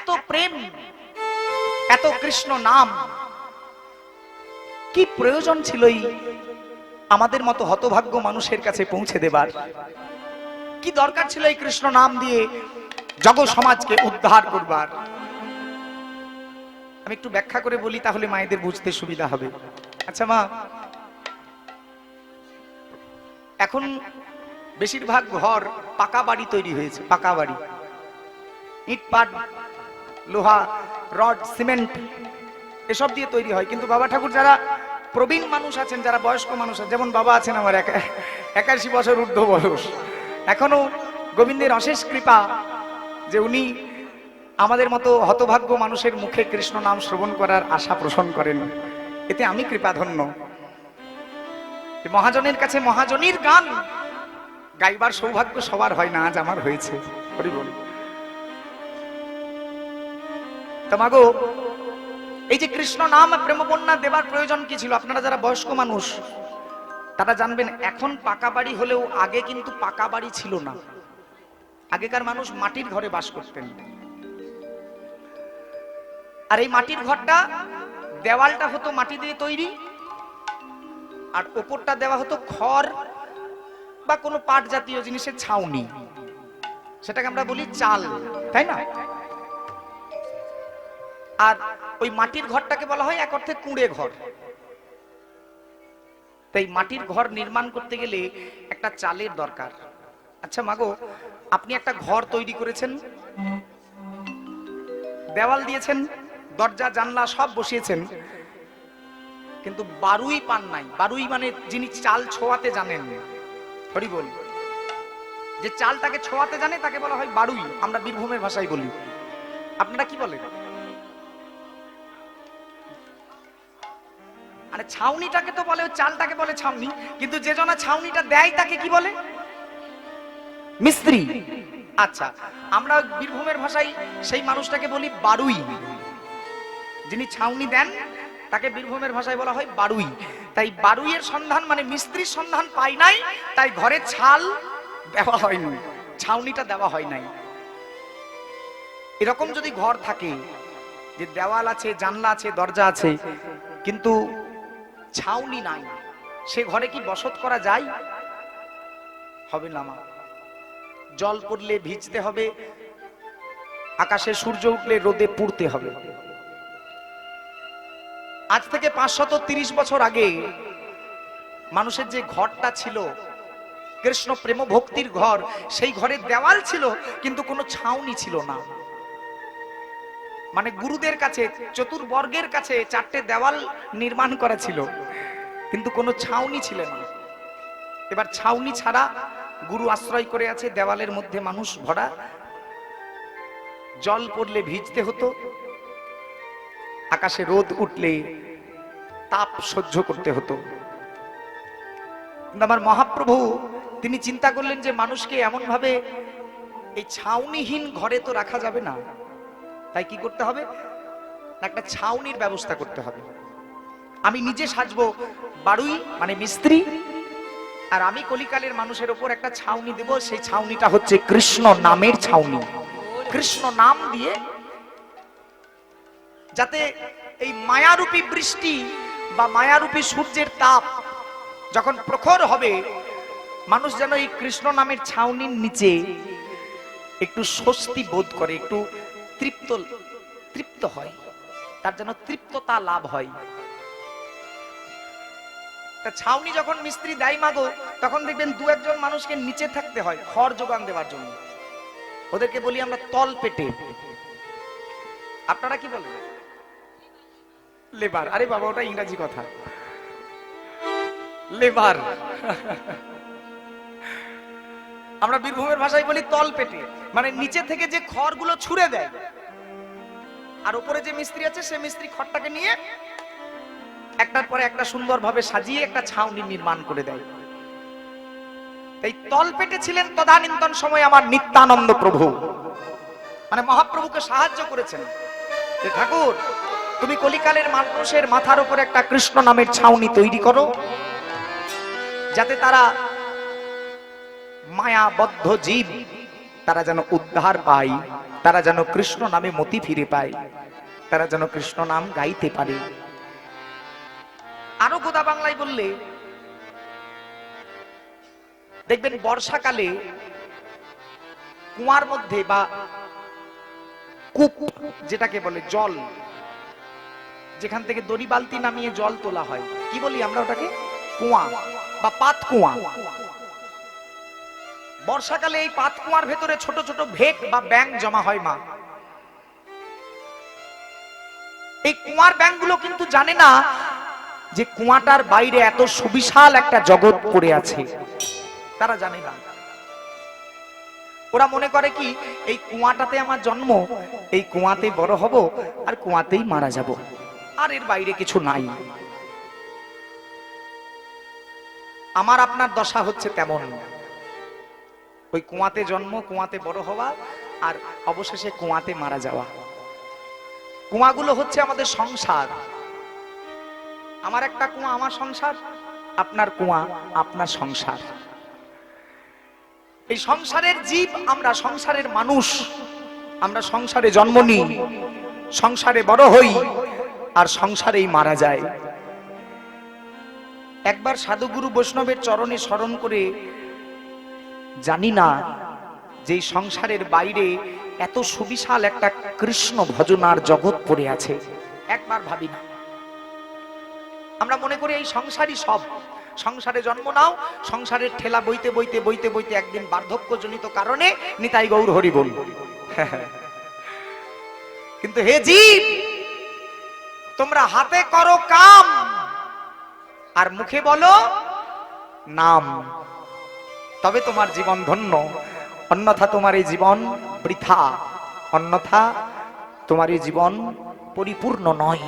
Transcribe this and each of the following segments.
এত প্রেম, এত কৃষ্ণ নাম, কি প্রয়োজন ছিল আমাদের মতো হতভাগ্য মানুষের কাছে পৌঁছে দেবার? কি দরকার ছিল এই কৃষ্ণ নাম দিয়ে জগৎ সমাজকে উদ্ধার করবার? আমি একটু ব্যাখ্যা করে বলি, তাহলে মায়েদের বুঝতে সুবিধা হবে। আচ্ছা মা, এখন বেশিরভাগ ঘর পাকা বাড়ি তৈরি হয়েছে, পাকা বাড়ি, ইট পাট লোহা রড সিমেন্ট এসব দিয়ে তৈরি হয়। কিন্তু বাবা ঠাকুর যারা প্রবীণ মানুষ আছেন, যারা বয়স্ক মানুষ আছেন, যেমন বাবা আছেন আমার 81 বছর ঊর্ধ্ব বয়স, এখনো গোবিন্দের অশেষ কৃপা যে উনি আমাদের মতো হতভাগ্য মানুষের মুখে কৃষ্ণ নাম শ্রবণ করার আশা পোষণ করেন। এতে আমি কৃপাধন্য। মহাজনের কাছে মহাজনীর গান গাইবার সৌভাগ্য সবার হয় না, আজ আমার হয়েছে। হরি বল। তোমাগো এই যে কৃষ্ণ নাম প্রেমবন্যা দেবার প্রয়োজন কি ছিল? আপনারা যারা বয়স্ক মানুষ তারা জানবেন, এখন পাকা বাড়ি হলেও আগে কিন্তু পাকা বাড়ি ছিল না। আগেকার মানুষ মাটির ঘরে বাস করতেন। আর এই মাটির ঘরটা, দেওয়ালটা হতো মাটি দিয়ে তৈরি, আর উপরটা দেওয়া হতো খড় বা কোনো পাট জাতীয় জিনিসের ছাউনি, সেটাকে আমরা বলি চাল, তাই না? আর ওই মাটির ঘরটাকে বলা হয় এক অর্থে কুঁড়ে ঘর। তাই মাটির ঘর নির্মাণ করতে গেলে একটা চালের দরকার। আচ্ছা মাগো, আপনি একটা ঘর তৈরি করেছেন, দেওয়াল দিয়েছেন, দরজা জানলা সব বসিয়েছেন, কিন্তু বারুই পান নাই। বারুই মানে যিনি চাল ছোঁয়াতে জানেন, হরি বল, যে চালটাকে ছোঁয়াতে জানে তাকে বলা হয় বারুই, আমরা বীরভূমের ভাষায় বলি। আপনারা কি বলেন? আরে ছাউনিটাকে তো বলে, চালটাকে বলে ছাউনি, কিন্তু যে জনা ছাউনিটা দেয় তাকে কি বলে? মিস্ত্রি। আচ্ছা, আমরা বীরভূমের ভাষায় সেই মানুষটাকে বলি বারুই। যিনি ছাউনি দেন তাকে বীরভূমের ভাষায় বলা হয় বারুই। তাই বারুইয়ের সন্ধান মানে মিস্ত্রির সন্ধান পাই নাই, তাই ঘরে ছাল দেওয়া হয়নি, ছাউনিটা দেওয়া হয় নাই। এরকম যদি ঘর থাকে যে দেওয়াল আছে, জানলা আছে, দরজা আছে, কিন্তু ছাউনি নাই, সে ঘরে কি বসত করা যায়? হবে না মা। জল পড়লে ভিজতে হবে, আকাশে সূর্য উঠলে রোদে পুড়তে হবে। আজ থেকে 530 বছর আগে মানুষের যে ঘরটা ছিল কৃষ্ণ প্রেম ভক্তির ঘর, সেই ঘরের দেওয়াল ছিল কিন্তু কোনো ছাউনি ছিল না। মানে গুরুদের কাছে, চতুর্বর্গের কাছে 4টে দেওয়াল নির্মাণ করা ছিল, কিন্তু কোনো ছাউনি ছিল না। এবার ছাউনি ছাড়া গুরু আশ্রয় করে আছে, দেওয়ালের মধ্যে মানুষ ভরা, জল পড়লে ভিজতে হতো, আকাশে রোদ উঠলে তাপ সহ্য করতে হতো। কিন্তু আমার মহাপ্রভু তিনি চিন্তা করলেন যে মানুষকে এমন ভাবে এই ছাউনিহীন ঘরে তো রাখা যাবে না, তাই কি করতে হবে? একটা ছাউনির ব্যবস্থা করতে হবে। আমি নিজে সাজবো বারুই মানে মিস্ত্রি, আর আমি কলিকালের মানুষের উপর একটা ছাউনি দেব, সেই ছাউনিটা হচ্ছে কৃষ্ণ নামের ছাউনি। কৃষ্ণ নাম দিয়ে যাতে এই মায়ারূপী বৃষ্টি বা মায়ারূপী সূর্যের তাপ যখন প্রখর হবে, মানুষ যেন এই কৃষ্ণ নামের ছাউনির নিচে একটু স্বস্তি বোধ করে, একটু তৃপ্ত হয়, তার যেন তৃপ্ততা লাভ হয়। ছাউনি যখন মিস্ত্রি দেয় মাগো, তখন দেখবেন 2-1 মানুষকে নিচে থাকতে হয় খড় যোগান দেওয়ার জন্য। ওদেরকে বলি আমরা তল পেটে। আপনারা কি বলেন? লেবার। আরে বাবা, ওটা ইংরেজি কথা, লেবার। আমরা বীরভূমের ভাষায় বলি তল পেটে, মানে নিচে থেকে যে খড়গুলো ছুঁড়ে দেয়, আর উপরে যে মিস্ত্রি আছে সে মিস্ত্রি খড়টাকে নিয়ে একটার পরে একটা সুন্দরভাবে সাজিয়ে একটা ছাউনি নির্মাণ করে দেয়। এই তল পেটে ছিলেন তদানীন্তন সময় আমার নিত্যানন্দ প্রভু, মানে মহাপ্রভুকে সাহায্য করেছেন যে ঠাকুর তুমি কলিকালের মানুষের মাথার উপর একটা কৃষ্ণ নামের ছাউনি তৈরি করো, যাতে তারা মায়াবদ্ধ জীব তারা যেন উদ্ধার পায়, তারা যেন কৃষ্ণ নামে মতি ফিরে পায়, তারা যেন কৃষ্ণ নাম গাইতে পারে। আরো গোদা বাংলায় বললে দেখবেন বর্ষাকালে কুয়ার মধ্যে বা কূপ যেটাকে বলে জল, যেখান থেকে দড়ি বালতি নামিয়ে জল তোলা হয়, কি বলি আমরা ওটাকে? কুয়া বা পাত কুয়া। বর্ষাকালে এই পাত কুয়ার ভেতরে ছোট ছোট ভেক বা ব্যাঙ জমা হয় মা। এই কুয়ার ব্যাঙগুলো কিন্তু জানে না যে কুয়াটার বাইরে এত সুবিশাল একটা জগৎ পড়ে আছে, তারা জানে না। ওরা মনে করে কি এই কুয়াটাতে আমার জন্ম, এই কুয়াতে বড় হব আর কুয়াতেই মারা যাব, আর এর বাইরে কিছু নাই। আমার আপনার দশা হচ্ছে তেমন, ওই কুয়াতে জন্ম, কুয়াতে বড় হওয়া আর অবশেষে কুয়াতে মারা যাওয়া। কুয়াগুলো হচ্ছে আমাদের সংসার। আমার একটা কুয়া আমার সংসার, আপনার কুয়া আপনার সংসার। এই সংসারের জীব আমরা, সংসারের মানুষ আমরা, সংসারে জন্ম নিই, সংসারে বড় হই আর সংসারেই মারা যায়। একবার সাধুগুরু বৈষ্ণবের চরণে স্মরণ করে জানি না যে সংসারের বাইরে এত সুবিশাল একটা কৃষ্ণ ভজনার জগৎ পড়ে আছে, একবার ভাবি না। আমরা মনে করি এই সংসারই সব, সংসারে জন্ম নাও, সংসারের ঠেলা বইতে বইতে বইতে বইতে একদিন বার্ধক্যজনিত কারণে নিতাই গৌর হরি বল। কিন্তু হে জীব, তোমরা হাতে করো কাম আর মুখে বলো নাম, তবে তোমার জীবন ধন্য, অন্যথা তোমার এই জীবন বৃথা, অন্যথা তোমার এই জীবন পরিপূর্ণ নয়।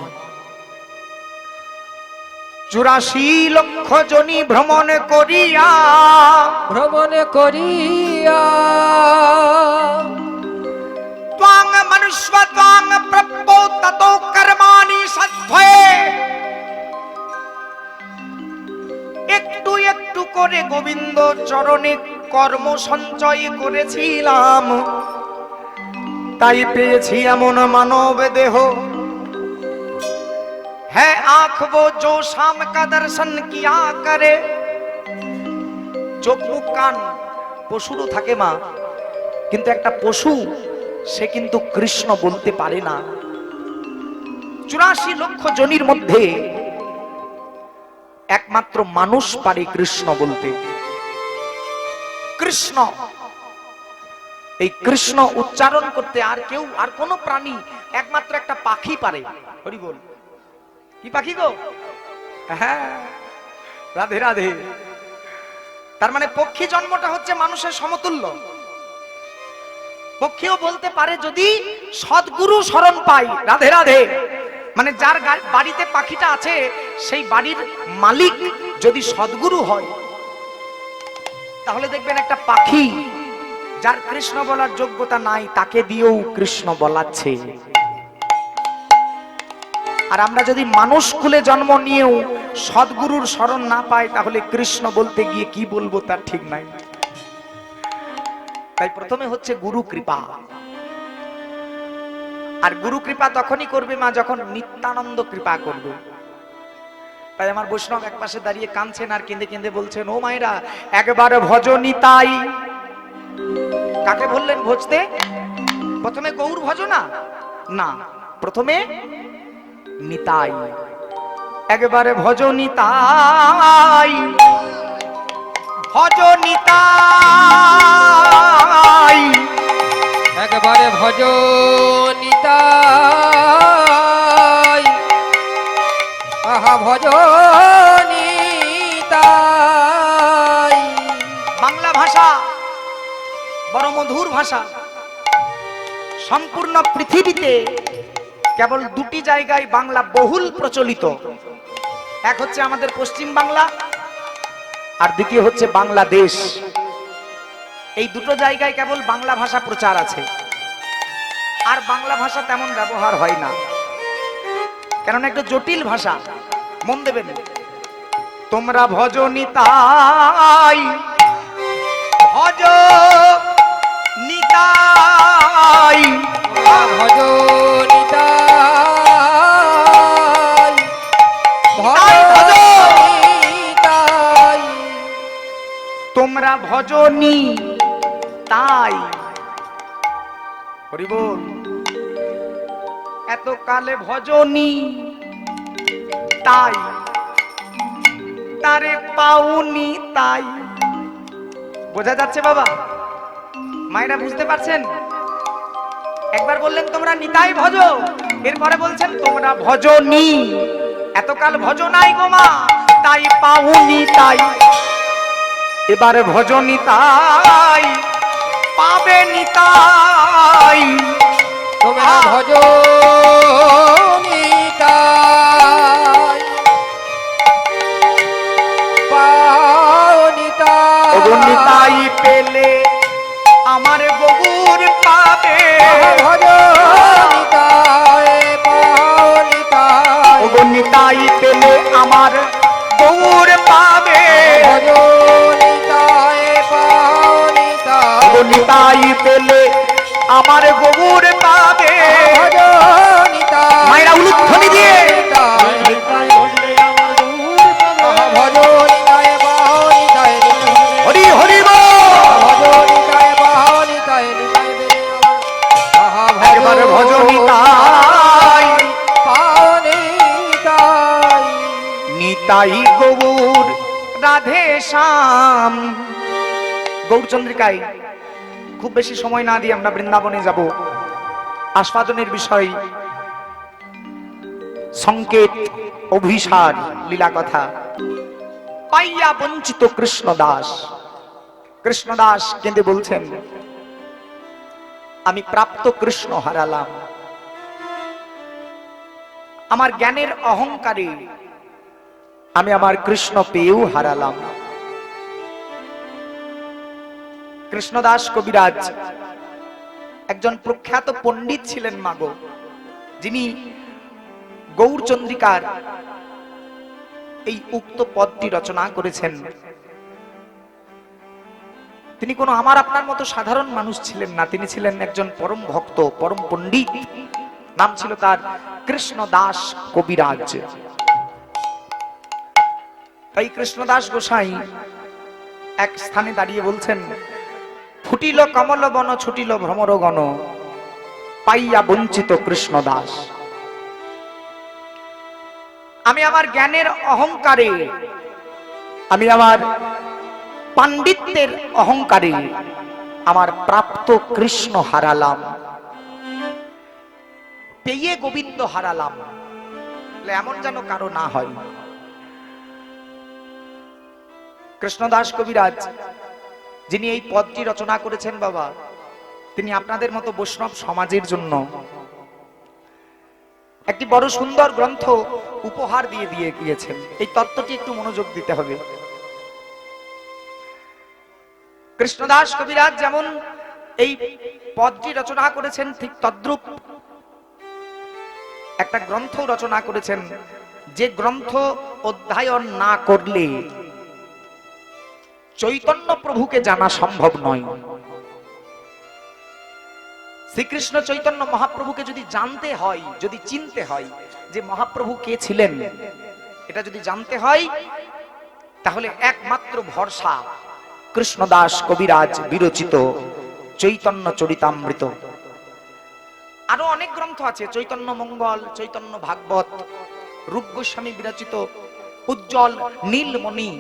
84 লক্ষ জনি ভ্রমণ করিয়া ত্বাং মনুষ্য ত্বাং প্রপ্পো ততো কর্মাণি সদ্ভয়ে। একটু একটু করে গোবিন্দ চরণে কর্ম সঞ্চয় করেছিলাম, তাই পেয়েছি এমন মানব দেহ। है आंख वो जो शाम का दर्शन किया करे। চোখ মুখ কান পশুরও থাকে মা, কিন্তু একটা পশু সে কিন্তু কৃষ্ণ বলতে পারে না। 84 লক্ষ জনির মধ্যে একমাত্র মানুষ পারে কৃষ্ণ বলতে। কৃষ্ণ, এই কৃষ্ণ উচ্চারণ করতে আর কেউ, আর কোন প্রাণী, একমাত্র একটা পাখি পারে। হরি বল। কি পাখি গো? হ্যাঁ, রাধে রাধে। তার মানে পক্ষী জন্মটা হচ্ছে মানুষের সমতুল্য। পক্ষীও বলতে পারে যদি সদ্গুরু শরণ পাই। রাধে রাধে। মানে যার বাড়িতে পাখিটা আছে সেই বাড়ির মালিক যদি সদ্গুরু হয়, তাহলে দেখবেন একটা পাখি যার কৃষ্ণ বলার যোগ্যতা নাই তাকে দিয়েও কৃষ্ণ বলাচ্ছে। আর আমরা যদি মানুষ কুলে জন্ম নিয়েও সদ্গুরুর শরণ না পাই, তাহলে কৃষ্ণ বলতে গিয়ে কি বলবো তার ঠিক নাই। তাই প্রথমে হচ্ছে গুরু কৃপা। আর গুরু কৃপা তখনই করবে মা যখন নিত্যানন্দ কৃপা করবে। তাই আমার বৈষ্ণব এক পাশে দাঁড়িয়ে কাঁদছেন আর কেঁদে কেঁদে বলছেন, ও মায়েরা একবার ভজ নিতাই। কাকে বললেন ভজতে? প্রথমে গৌর ভজ না, না, প্রথমে নিতাই। একবারে ভজ নিতাই, ভজ নিতাই, একবারে ভজ নিতাই, আহা ভজ নিতাই। বাংলা ভাষা বড় মধুর ভাষা। সম্পূর্ণ পৃথিবীতে কেবল দুটি জায়গায় বাংলা বহুল প্রচলিত। এক হচ্ছে আমাদের পশ্চিম বাংলা, আর দ্বিতীয় হচ্ছে বাংলাদেশ। এই দুটো জায়গায় কেবল বাংলা ভাষা প্রচার আছে, আর বাংলা ভাষা তেমন ব্যবহার হয় না, কেননা একটা জটিল ভাষা। মন দেবেন, তোমরা ভজ নিতাই, ভজ নিতাই ভজ নিতাই ভজ নিতাই তোমরা ভজনি তাই হরি বল। এত কালে ভজনি তাই তারে পাউনি তাই। বোঝা যাচ্ছে বাবা? মায়েরা বুঝতে পারছেন? একবার বললেন তোমরা নিতাই ভজ, এরপরে বলছেন তোমরা ভজনি। এতকাল ভজ নাই গো মা, তাই পাউনি তাই। এবারে ভজনি তাই পাবে নিতাই। তোমরা ভজ নিতাই পাও নিতাই। ওগো নিতাই পেলে আমার গৌর পাবে। ভজ নিতাই পাও নিতাই। ওগো নিতাই পেলে আমার গৌর পাবে। ভজ নিতাই পাও নিতাই। ওগো নিতাই পেলে আমার গৌর পাবে। ভজ নিতাই মায়েরা উলুধ্বনি দিয়ে ভজ নিতাই পাও নিতাই। হরি হরি বল। একবারে ভজনি তাই নিতাই গৌর রাধে শ্যাম। গৌরচন্দ্রিকায় খুব বেশি সময় না দিয়ে আমরা বৃন্দাবনে যাব। আস্বাদনের বিষয় সংকেত, অভিসার, লীলা কথা। পাইয়া বঞ্চিত কৃষ্ণদাস। কৃষ্ণদাস কেঁদে বলছেন আমি প্রাপ্ত কৃষ্ণ হারালাম। আমার জ্ঞানের অহংকারে আমি আমার কৃষ্ণ পেয়েও হারালাম। কৃষ্ণদাস কবিরাজ একজন প্রখ্যাত পণ্ডিত ছিলেন মাগো, যিনি গৌরচন্দ্রিকার এই উক্ত পদটি রচনা করেছেন। তিনি কোনো আমার আপনার মতো সাধারণ মানুষ ছিলেন না, তিনি ছিলেন একজন পরম ভক্ত, পরম পণ্ডিত। নাম ছিল তার কৃষ্ণদাস কবিরাজ। তাই কৃষ্ণদাস গোসাই এক স্থানে দাঁড়িয়ে বলছেন ফুটিল কমল বন ছুটিল ভ্রমর গণ, পাইয়া বঞ্চিত কৃষ্ণদাস। আমি আমার জ্ঞানের অহংকারে, আমি আমার পাণ্ডিত্যের অহংকারে আমার প্রাপ্ত কৃষ্ণ হারালাম, পেয়ে গোবিন্দ হারালাম। এমন যেন কারো না হয়। কৃষ্ণদাস কবিরাজ যিনি এই পদটি রচনা করেছেন বাবা, তিনি আপনাদের মতো বৈষ্ণব সমাজের জন্য একটি বড় সুন্দর গ্রন্থ উপহার দিয়ে গিয়েছেন। এই তত্ত্বটি একটু মনোযোগ দিতে হবে। কৃষ্ণদাস কবিরাজ যেমন এই পদটি রচনা করেছেন, ঠিক তদ্রূপ একটা গ্রন্থ রচনা করেছেন, যে গ্রন্থ অধ্যয়ন না করলে চৈতন্য প্রভুকে জানা সম্ভব নয়। শ্রীকৃষ্ণ চৈতন্য মহাপ্রভুকে যদি জানতে হয়, যদি চিনতে হয় যে মহাপ্রভু কে ছিলেন, এটা যদি জানতে হয়, তাহলে একমাত্র ভরসা কৃষ্ণদাস কবিরাজ বিরচিত চৈতন্য চরিতামৃত। আরো অনেক গ্রন্থ আছে, চৈতন্য মঙ্গল, চৈতন্য ভাগবত, রূপ গোস্বামী বিরচিত উজ্জ্বল, নীলমণি,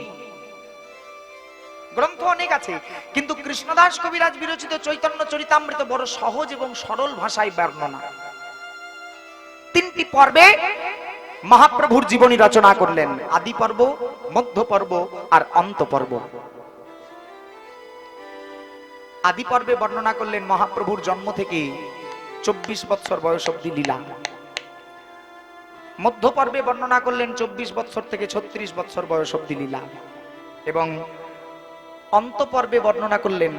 গ্রন্থ অনেক আছে। কিন্তু কৃষ্ণদাস কবিরাজ বিরচিত চৈতন্য চরিতামৃত বড় সহজ এবং সরল ভাষায় বর্ণনা। 3টি পর্বে মহাপ্রভুর জীবনী রচনা করলেন, আদি পর্ব, মধ্য পর্ব আর অন্ত পর্ব। আদি পর্বে বর্ণনা করলেন মহাপ্রভুর জন্ম থেকে 24 বছর বয়স অবধি লীলা। মধ্য পর্বে বর্ণনা করলেন 24 বছর থেকে 36 বছর বয়স অবধি লীলা। এবং অন্ত পর্বে বর্ণনা করলেন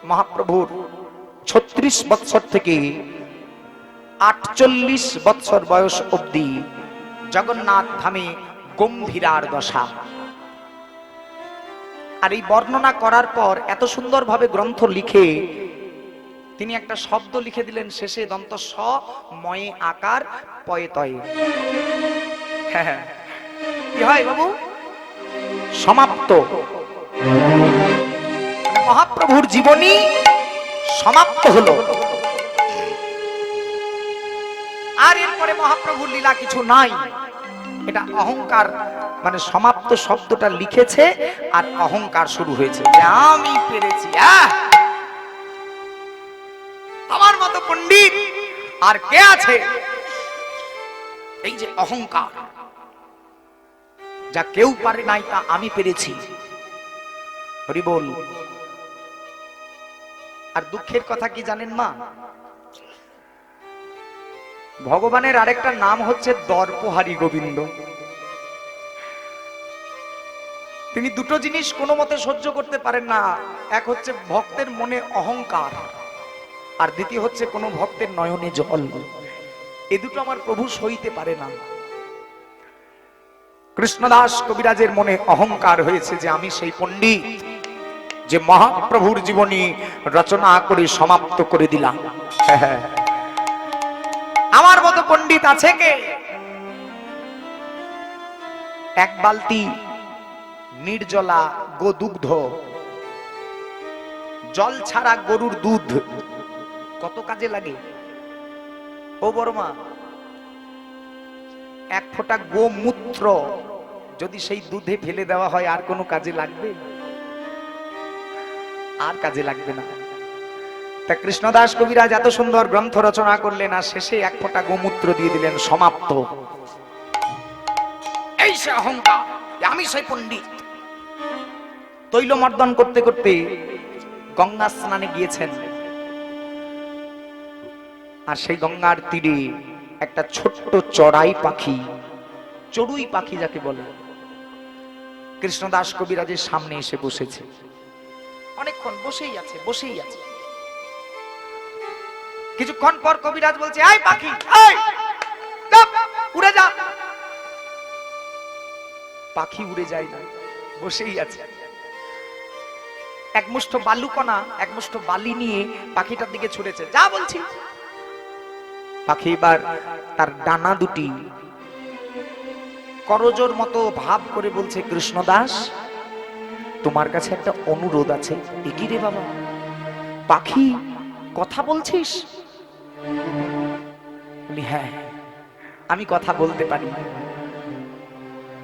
মহাপ্রভুর 36 বছর থেকে 48 বছর বয়স অবধি জগন্নাথ ধামে গম্ভীরার দশা। আর এই বর্ণনা করার পর এত সুন্দরভাবে গ্রন্থ লিখে তিনি একটা শব্দ লিখে দিলেন শেষে দন্ত স ময়ে আকার পয়ে তয়ে। হ্যাঁ, কি হয় বাবু? সমাপ্ত। মহাপ্রভুর জীবনী সমাপ্ত হলো। আর এরপরে মহাপ্রভুর লীলা কিছু নাই। এটা অহংকার, মানে সমাপ্ত শব্দটা লিখেছে আর অহংকার শুরু হয়েছে যে আমি পেরেছি। আমার মতো পণ্ডিত আর কে আছে? এই যে অহংকার, যা কেউ পারে নাই তা আমি পেরেছি। হরি বল। আর দুঃখের কথা কি জানেন মা? ভগবানের আরেকটা নাম হচ্ছে দর্পহারি গোবিন্দ। তিনি দুটো জিনিস কোনো মতে সহ্য করতে পারেন না। এক হচ্ছে ভক্তের মনে অহংকার, আর দ্বিতীয় হচ্ছে কোনো ভক্তের নয়নে জল। এ দুটো আমার প্রভু সইতে পারে না। কৃষ্ণদাস কবিরাজের মনে অহংকার হয়েছে যে আমি সেই পণ্ডিত যে মহাপ্রভুর জীবনী রচনা করে সমাপ্ত করে দিলাম। আমার মতো পণ্ডিত আছে কে? এক বালতি নির্জলা গোদুগ্ধ, জল ছাড়া গরুর দুধ কত কাজে লাগে? ও বড়মা, এক ফোঁটা গোমূত্র যদি সেই দুধে ফেলে দেওয়া হয় আর কোনো কাজে লাগবে? আর কাজে লাগবে না। তা কৃষ্ণদাস কবিরাজ এত সুন্দর গ্রন্থ রচনা করলেন আর শেষে এক ফোঁটা গোমূত্র দিয়ে দিলেন, সমাপ্ত। এই সে অহংকার, আমি সেই পণ্ডিত। তৈলমর্দন করতে করতে গঙ্গা স্নানে গিয়েছেন, আর সেই গঙ্গার তীরে একটা ছোট্ট চড়াই পাখি, চড়ুই পাখি যাকে বলে, কৃষ্ণদাস কবিরাজের সামনে এসে বসেছে। অনেকক্ষণ বসেই আছে, বসেই আছে। কিছুক্ষণ পর কবিরাজ বলছে, এই পাখি, এই উড়ে যা। পাখি উড়ে যায় না, বসেই আছে। এক মুষ্ঠ বালুকণা, এক মুষ্ঠ বালি নিয়ে পাখিটার দিকে ছুড়েছে, যা বলছি। পাখি এবার তার ডানা দুটি করজোর মতো ভাব করে বলছে, কৃষ্ণদাস তোমার কাছে একটা অনুরোধ আছে। এগিয়ে রে বাবা, পাখি কথা বলছিস? হ্যাঁ, আমি কথা বলতে পারি।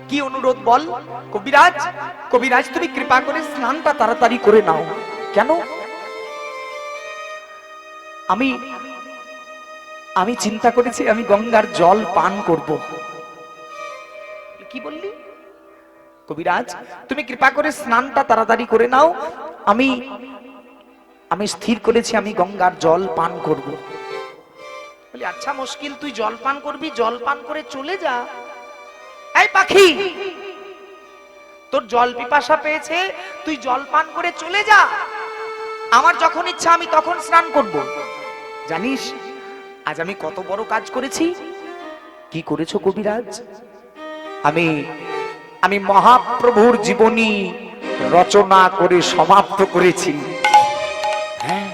কি অনুরোধ বল? কবিরাজ, কবিরাজ তুমি কৃপা করে স্নানটা তাড়াতাড়ি করে নাও। কেন? আমি চিন্তা করেছি আমি গঙ্গার জল পান করব। কি বললি? কবিরাজ তুমি কৃপা করে স্নানটা তাড়াতাড়ি করে নাও, আমি স্থির করেছি আমি গঙ্গার জল পান করব। বলি আচ্ছা মুশকিল, তুই জল পান করবি, জল পান করে চলে যা। এই পাখি, তোর জল পিপাসা পেয়েছে, তুই জল পান করে চলে যা। আমার যখন ইচ্ছা আমি তখন স্নান করব। জানিস আজ আমি কত বড় কাজ করেছি? কি করেছো কবিরাজ? আমি মহাপ্রভুর জীবনী রচনা করে সমাপ্ত করেছি। হ্যাঁ,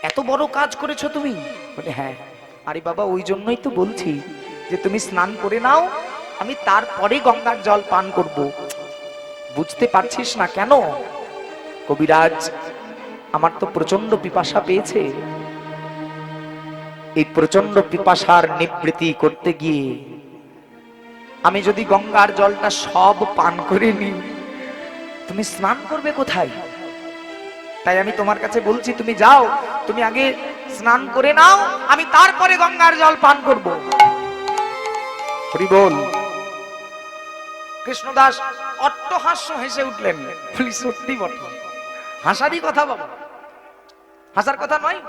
এত বড় কাজ করেছো তুমি? বলে হ্যাঁ। আরে বাবা, ওই জন্যই তো বলছি যে তুমি স্নান করে নাও, আমি তারপরে গঙ্গার জল পান করব। বুঝতে পারছিস না কেন? কবিরাজ আমার তো প্রচন্ড পিপাসা পেয়েছে। এই প্রচন্ড পিপাসার নিবৃত্তি করতে গিয়ে আমি যদি গঙ্গার জলটা সব পান করে নিই, তুমি স্নান করবে কোথায়? তাই আমি তোমার কাছে বলছি তুমি যাও, তুমি আগে স্নান করে নাও, আমি তারপরে গঙ্গার জল পান করব। হরি বল। কৃষ্ণদাস অট্টহাস্য হেসে উঠলেন। সত্যি বটে, হাসারই কথা বাবা, হাসার কথা নয়।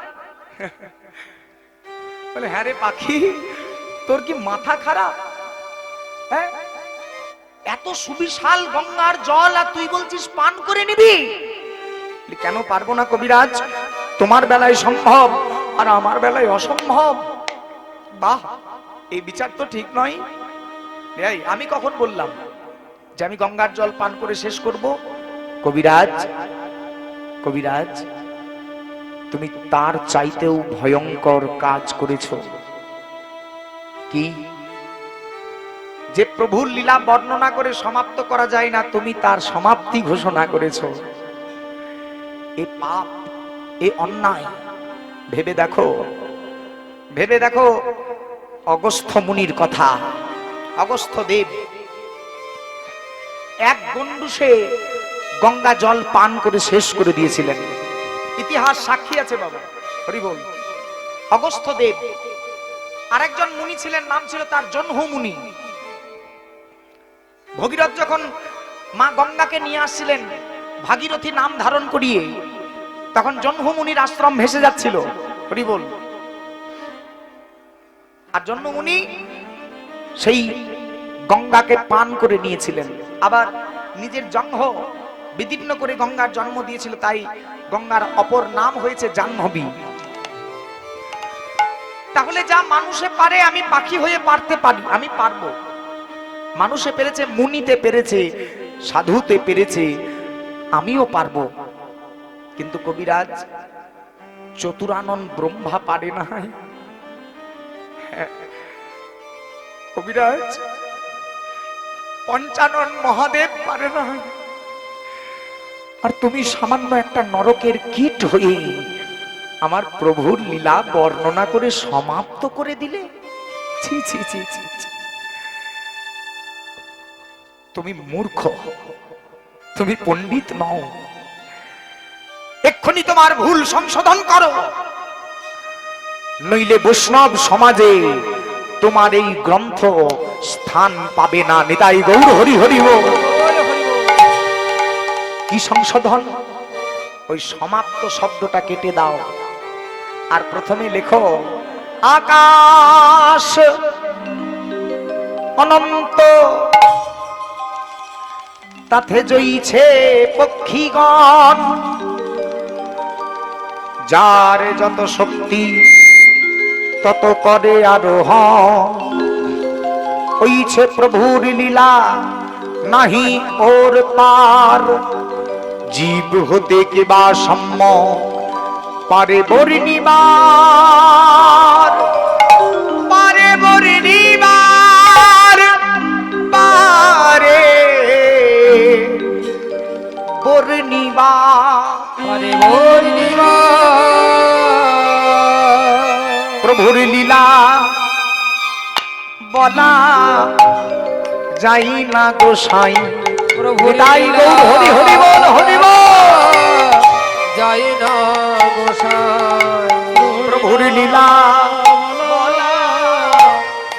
বলে হ্যাঁ রে পাখি, তোর কি মাথা খারাপ? হ্যাঁ, এত সুবিশাল গঙ্গার জল আর তুই বলছিস পান করে নিবি? কেন পারবো না কবিরাজ? তোমার বেলায় সম্ভব আর আমার বেলায় অসম্ভব। বাহ, এই বিচার তো ঠিক নয়। এই আমি কখন বললাম যে আমি গঙ্গার জল পান করে শেষ করব? কবিরাজ, কবিরাজ, তুমি তার চাইতেও ভয়ঙ্কর কাজ করেছ। কি? যে প্রভুর লীলা বর্ণনা করে সমাপ্ত করা যায় না, তুমি তার সমাপ্তি ঘোষণা করেছ। এ পাপ, এ অন্যায়। ভেবে দেখো, ভেবে দেখো অগস্ত্য মুনির কথা। অগস্ত্য দেব এক গন্ডুসে গঙ্গা জল পান করে শেষ করে দিয়েছিলেন। ইতিহাস সাক্ষী আছে বাবা, হরি বল। অগস্ত্য দেব আরেকজন মুনি ছিলেন, নাম ছিল তার জহ্নু মুনি। ভগীরথ যখন মা গঙ্গাকে নিয়ে আসছিলেন ভাগীরথী নাম ধারণ করিয়ে, তখন জহ্নু মুনির আশ্রম ভেসে যাচ্ছিল, হরি বল। আর জহ্নু মুনি সেই গঙ্গাকে পান করে নিয়েছিলেন, আবার নিজের জঙ্ঘ বিদীর্ণ করে গঙ্গার জন্ম দিয়েছিল, তাই গঙ্গার অপর নাম হয়েছে জাহ্নবী। তাহলে যা মানুষে পারে আমি পাখি হয়ে পারতে পারি, আমি পারবো। মানুষে পেরেছে, মুনিতে পেরেছে, সাধুতে পেরেছে, আমিও পারবো। কিন্তু কবিরাজ, চতুরানন ব্রহ্মা পারে না। কবিরাজ, পঞ্চানন মহাদেব পারে না। আর তুমি সামান্য একটা নরকের কীট হয়ে আমার প্রভুর লীলা বর্ণনা করে সমাপ্ত করে দিলে। ছি ছি ছি ছি ছি। তুমি মূর্খ, তুমি পণ্ডিত নও। এক্ষুনি তোমার ভুল সংশোধন করো, নইলে বৈষ্ণব সমাজে তোমার এই গ্রন্থ স্থান পাবে না। নিতাই গৌর হরি হরি বল। কি সংশোধন? ওই সমাপ্ত শব্দটা কেটে দাও, আর প্রথমে লেখো আকাশ অনন্ত, তাতে জইছে পক্ষীগণ, যার যত শক্তি তত করে আরোহণ, হইছে প্রভুর লীলা নাহি ওর পার, জীব হতে কেবা সম্যক পারে বর্ণিবার, পারে বর্ণিবার, পারে বর্ণিবার, পারে বর্ণিবার। প্রভুর লীলা বলা যাই না গোসাই। প্রভুর তাই গৌর হরি হরি বল, হরি বল। যাই না গোসাই, প্রভুর লীলা বলা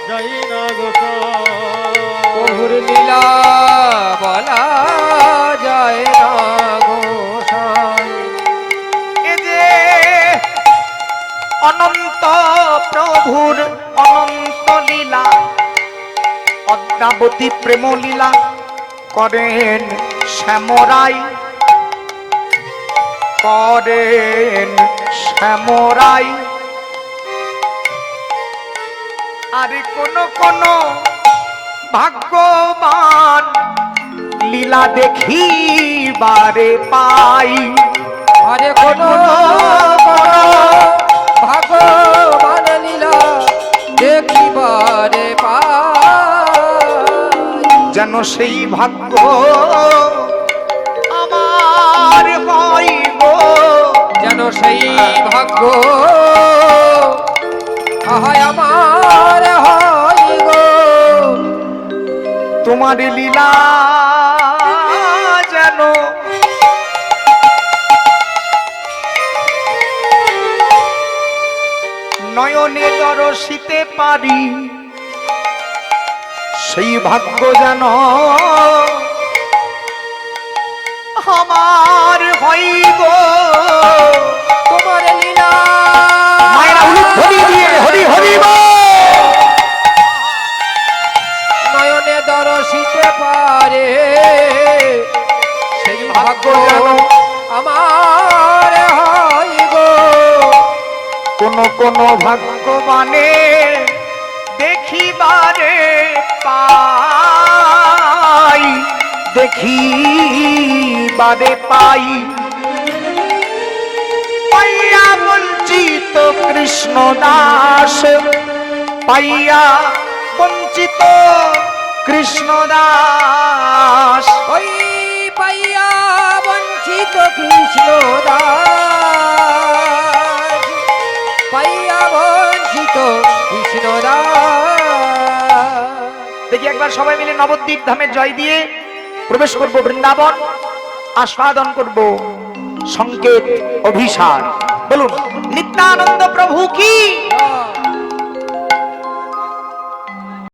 যাই না গোসাই, প্রভুর লীলা বলা যায় না গোসাই। এ যে অনন্ত প্রভুর অনন্ত লীলা, অদ্যাবতী প্রেম লীলা করেন শ্যামরাই, করেন শ্যামরাই। আর কোন কোন ভাগ্যবান লীলা দেখিবারে পাই, আরে কোন ভগবান লীলা দেখিবারে পাই, যেন সেই ভাগ্য আমার হইব, যেন সেই ভাগ্য আহায় আমার হয় গো। তোমার লীলা যেন নয়নে দর্শিতে পারি, সেই ভাগ্য যেন আমার হইব। তোমার লীলা মায়েরা উলুধ্বনি দিয়ে হরি হরি বল। নয়নে দর্শিতে পারে, সেই ভাগ্য যেন আমার হয় গো। কোন কোন ভাগ্যবানে দেখিবারে পাই, দেখিবারে পাই। কৃষ্ণ দাস পাইয়া বঞ্চিত কৃষ্ণ দাস। ওই পাইয়া বঞ্চিত কৃষ্ণ দাস, পাইয়া বঞ্চিত কৃষ্ণ দাস। দেখি একবার সবাই মিলে নবদ্বীপ ধামে জয় দিয়ে প্রবেশ করব বৃন্দাবন, আস্বাদন করব সংকেত অভিসার। বলুন নিত্যানন্দ প্রভু কি।